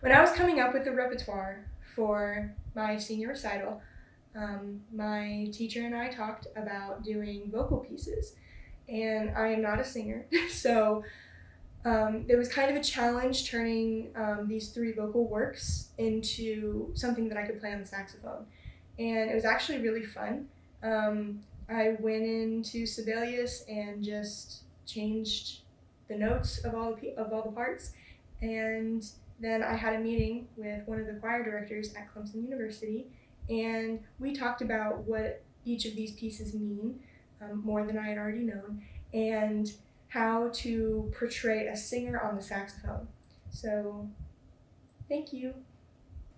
When I was coming up with the repertoire for my senior recital, my teacher and I talked about doing vocal pieces, and I am not a singer, so there was kind of a challenge turning these 3 vocal works into something that I could play on the saxophone, and it was actually really fun. I went into Sibelius and just changed the notes of all the parts, and then I had a meeting with one of the choir directors at Clemson University, and we talked about what each of these pieces mean, more than I had already known, and how to portray a singer on the saxophone. So, thank you.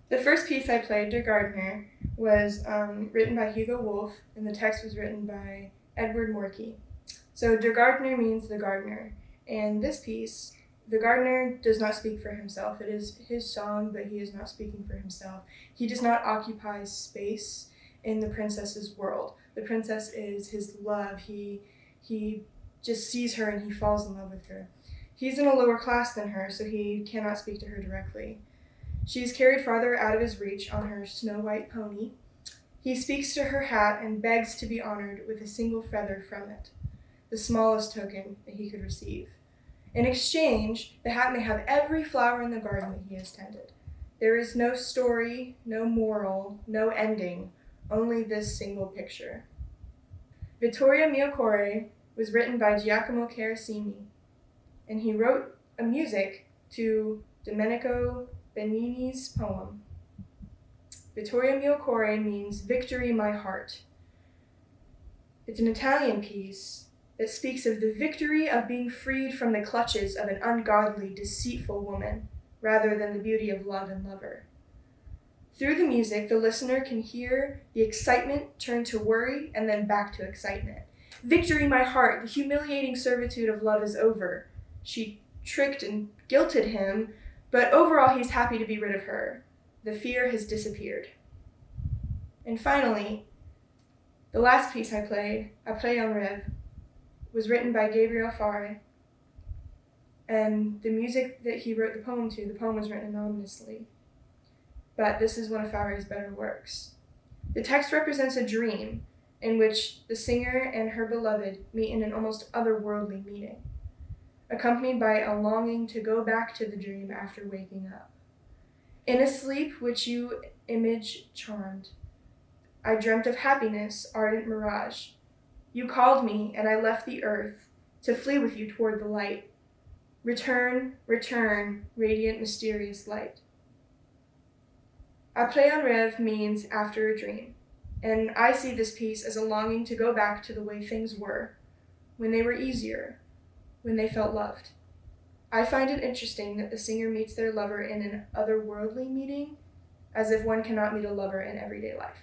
The first piece I played, Der Gartner, was written by Hugo Wolf, and the text was written by Edward Morkey. So Der Gartner means the gardener, and this piece, the gardener does not speak for himself. It is his song, but he is not speaking for himself. He does not occupy space in the princess's world. The princess is his love. He just sees her and he falls in love with her. He's in a lower class than her, so he cannot speak to her directly. She is carried farther out of his reach on her snow-white pony. He speaks to her hat and begs to be honored with a single feather from it, the smallest token that he could receive. In exchange, the hat may have every flower in the garden that he has tended. There is no story, no moral, no ending, only this single picture. Vittoria mio was written by Giacomo Carissimi, and he wrote a music to Domenico Benini's poem. Vittoria mio means victory, my heart. It's an Italian piece that speaks of the victory of being freed from the clutches of an ungodly, deceitful woman, rather than the beauty of love and lover. Through the music, the listener can hear the excitement turn to worry and then back to excitement. Victory, my heart, the humiliating servitude of love is over. She tricked and guilted him, but overall he's happy to be rid of her. The fear has disappeared. And finally, the last piece I played, Après, rêve, was written by Gabriel Fauré, and the music that he wrote the poem to, the poem was written anonymously. But this is one of Fauré's better works. The text represents a dream in which the singer and her beloved meet in an almost otherworldly meeting, accompanied by a longing to go back to the dream after waking up. In a sleep which you image charmed, I dreamt of happiness, ardent mirage. You called me, and I left the earth to flee with you toward the light. Return, return, radiant, mysterious light. Après un rêve means after a dream, and I see this piece as a longing to go back to the way things were, when they were easier, when they felt loved. I find it interesting that the singer meets their lover in an otherworldly meeting, as if one cannot meet a lover in everyday life.